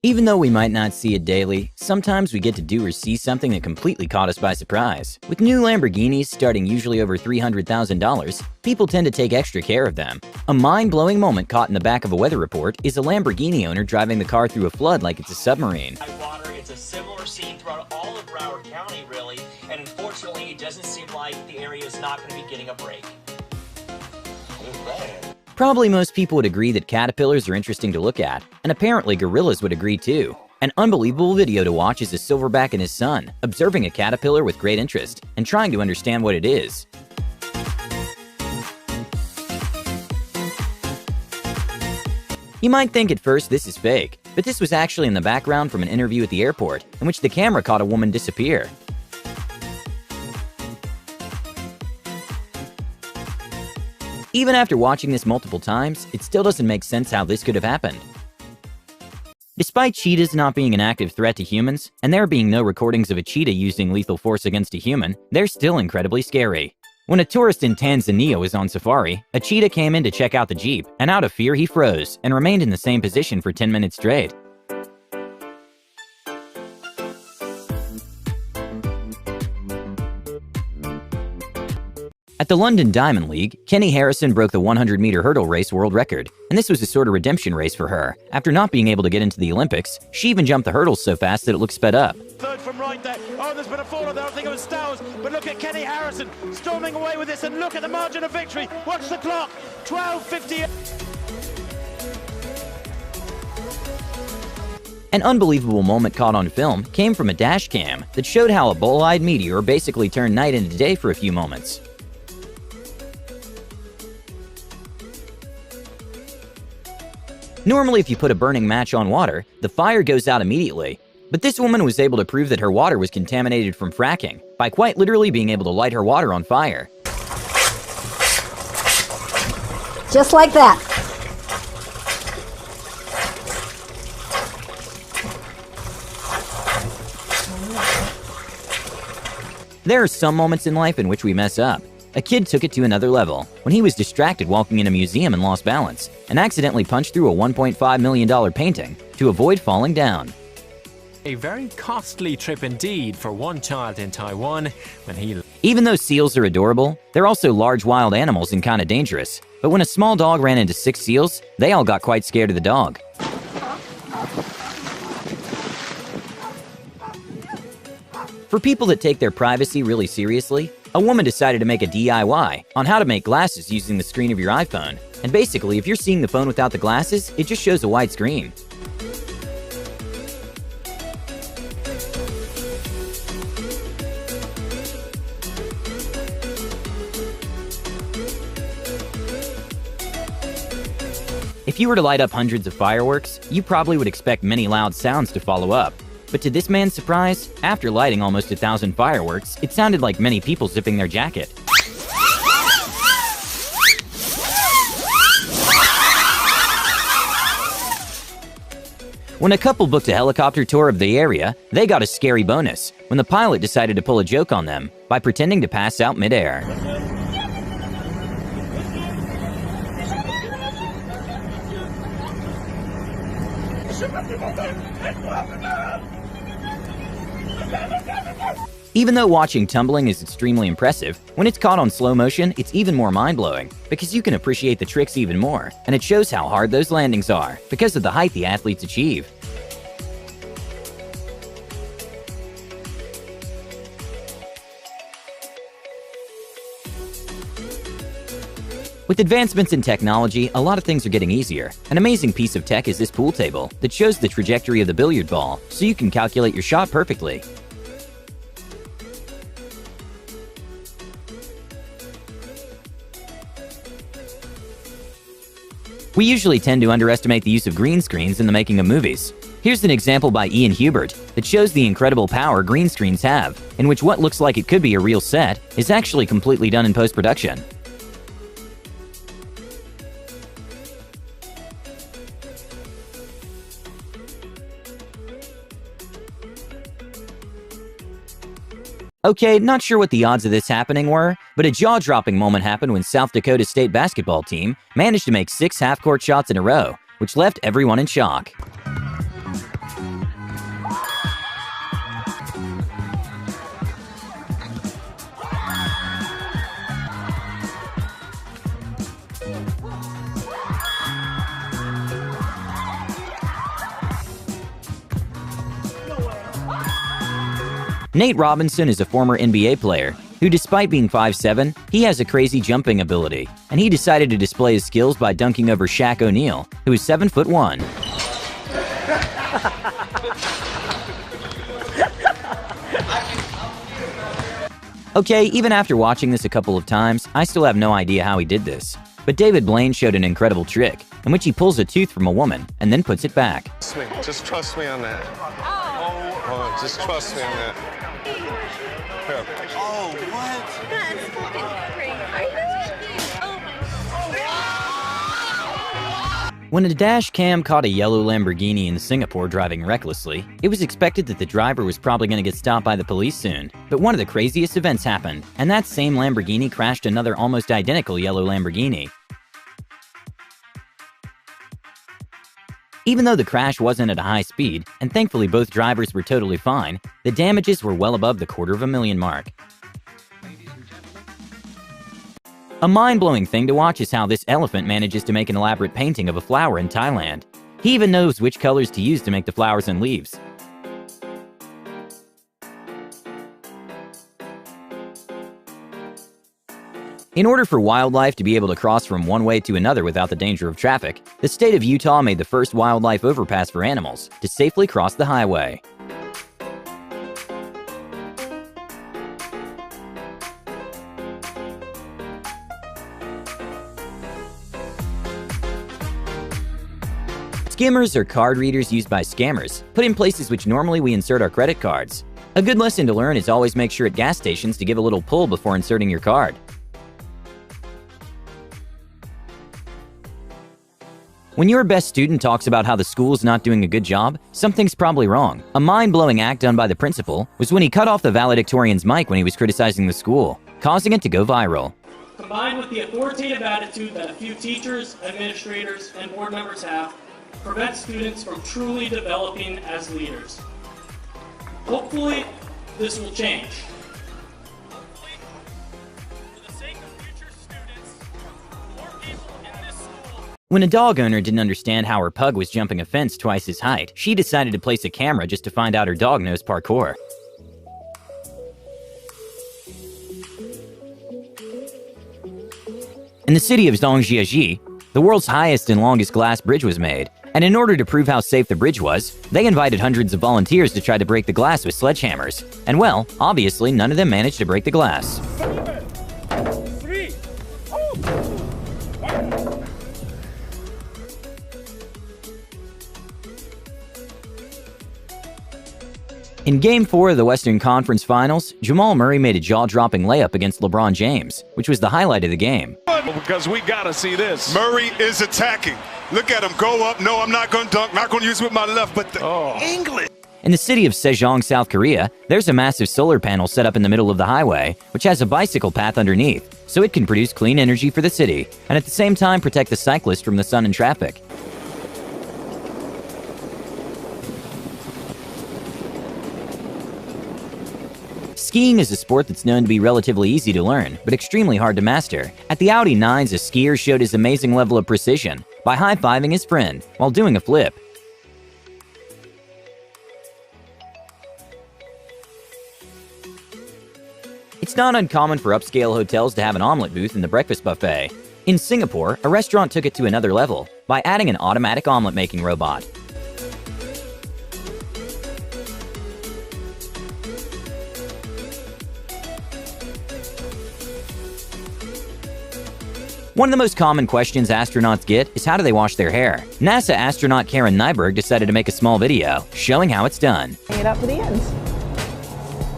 Even though we might not see it daily, sometimes we get to do or see something that completely caught us by surprise. With new Lamborghinis starting usually over $300,000, people tend to take extra care of them. A mind-blowing moment caught in the back of a weather report is a Lamborghini owner driving the car through a flood like it's a submarine. It's a similar scene throughout all of Broward County, really, and unfortunately, it doesn't seem like the area is not going to be getting a break. Probably most people would agree that caterpillars are interesting to look at, and apparently gorillas would agree too. An unbelievable video to watch is a silverback and his son, observing a caterpillar with great interest and trying to understand what it is. You might think at first this is fake, but this was actually in the background from an interview at the airport, in which the camera caught a woman disappear. Even after watching this multiple times, it still doesn't make sense how this could have happened. Despite cheetahs not being an active threat to humans, and there being no recordings of a cheetah using lethal force against a human, they're still incredibly scary. When a tourist in Tanzania was on safari, a cheetah came in to check out the Jeep, and out of fear he froze and remained in the same position for 10 minutes straight. At the London Diamond League, Kenny Harrison broke the 100-meter hurdle race world record, and this was a sort of redemption race for her. After not being able to get into the Olympics, she even jumped the hurdles so fast that it looked sped up. Third from right there. Oh, there's been a fall there. I think it was Stowers, but look at Kenny Harrison storming away with this, and look at the margin of victory. Watch the clock. 12:50. An unbelievable moment caught on film came from a dash cam that showed how a bull-eyed meteor basically turned night into day for a few moments. Normally, if you put a burning match on water, the fire goes out immediately. But this woman was able to prove that her water was contaminated from fracking by quite literally being able to light her water on fire. Just like that. There are some moments in life in which we mess up. A kid took it to another level when he was distracted walking in a museum and lost balance and accidentally punched through a $1.5 million painting to avoid falling down. A very costly trip indeed for one child in Taiwan when he... Even though seals are adorable, they're also large wild animals and kind of dangerous. But when a small dog ran into 6 seals, they all got quite scared of the dog. For people that take their privacy really seriously, a woman decided to make a DIY on how to make glasses using the screen of your iPhone. And basically, if you're seeing the phone without the glasses, it just shows a white screen. If you were to light up hundreds of fireworks, you probably would expect many loud sounds to follow up. But to this man's surprise, after lighting almost 1,000 fireworks, it sounded like many people zipping their jacket. When a couple booked a helicopter tour of the area, they got a scary bonus when the pilot decided to pull a joke on them by pretending to pass out midair. Even though watching tumbling is extremely impressive, when it's caught on slow motion, it's even more mind-blowing because you can appreciate the tricks even more, and it shows how hard those landings are because of the height the athletes achieve. With advancements in technology, a lot of things are getting easier. An amazing piece of tech is this pool table that shows the trajectory of the billiard ball, so you can calculate your shot perfectly. We usually tend to underestimate the use of green screens in the making of movies. Here's an example by Ian Hubert that shows the incredible power green screens have, in which what looks like it could be a real set is actually completely done in post-production. Okay, not sure what the odds of this happening were, but a jaw-dropping moment happened when South Dakota State basketball team managed to make 6 half-court shots in a row, which left everyone in shock. Nate Robinson is a former NBA player who, despite being 5'7", he has a crazy jumping ability, and he decided to display his skills by dunking over Shaq O'Neal, who is 7'1". Okay, even after watching this a couple of times, I still have no idea how he did this. But David Blaine showed an incredible trick, in which he pulls a tooth from a woman and then puts it back. Just trust me on that. Oh, just trust me on that. Here. Oh, what? That's fucking crazy. Are you kidding? Oh my. When a dash cam caught a yellow Lamborghini in Singapore driving recklessly, it was expected that the driver was probably going to get stopped by the police soon. But one of the craziest events happened, and that same Lamborghini crashed another almost identical yellow Lamborghini. Even though the crash wasn't at a high speed, and thankfully both drivers were totally fine, the damages were well above the $250,000 mark. A mind-blowing thing to watch is how this elephant manages to make an elaborate painting of a flower in Thailand. He even knows which colors to use to make the flowers and leaves. In order for wildlife to be able to cross from one way to another without the danger of traffic, the state of Utah made the first wildlife overpass for animals to safely cross the highway. Skimmers are card readers used by scammers, put in places which normally we insert our credit cards. A good lesson to learn is always make sure at gas stations to give a little pull before inserting your card. When your best student talks about how the school is not doing a good job, something's probably wrong. A mind-blowing act done by the principal was when he cut off the valedictorian's mic when he was criticizing the school, causing it to go viral. Combined with the authoritative attitude that a few teachers, administrators, and board members have, prevents students from truly developing as leaders. Hopefully, this will change. When a dog owner didn't understand how her pug was jumping a fence twice his height, she decided to place a camera just to find out her dog knows parkour. In the city of Zhangjiajie, the world's highest and longest glass bridge was made, and in order to prove how safe the bridge was, they invited hundreds of volunteers to try to break the glass with sledgehammers. And well, obviously none of them managed to break the glass. In Game 4 of the Western Conference Finals, Jamal Murray made a jaw-dropping layup against LeBron James, which was the highlight of the game. Because we gotta see this. Murray is attacking. Look at him go up. No, I'm not going to dunk. Not going to use it with my left, but English. In the city of Sejong, South Korea, there's a massive solar panel set up in the middle of the highway, which has a bicycle path underneath, so it can produce clean energy for the city, and at the same time protect the cyclist from the sun and traffic. Skiing is a sport that's known to be relatively easy to learn, but extremely hard to master. At the Audi 9s, a skier showed his amazing level of precision by high-fiving his friend while doing a flip. It's not uncommon for upscale hotels to have an omelet booth in the breakfast buffet. In Singapore, a restaurant took it to another level by adding an automatic omelet-making robot. One of the most common questions astronauts get is how do they wash their hair? NASA astronaut Karen Nyberg decided to make a small video showing how it's done. Hang it out to the ends.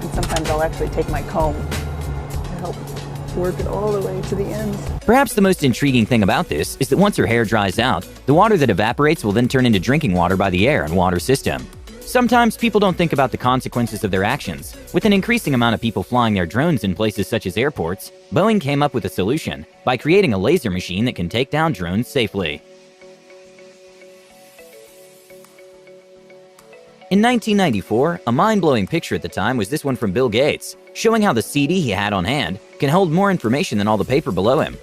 And sometimes I'll actually take my comb to help work it all the way to the ends. Perhaps the most intriguing thing about this is that once her hair dries out, the water that evaporates will then turn into drinking water by the air and water system. Sometimes people don't think about the consequences of their actions. With an increasing amount of people flying their drones in places such as airports, Boeing came up with a solution by creating a laser machine that can take down drones safely. In 1994, a mind-blowing picture at the time was this one from Bill Gates, showing how the CD he had on hand can hold more information than all the paper below him.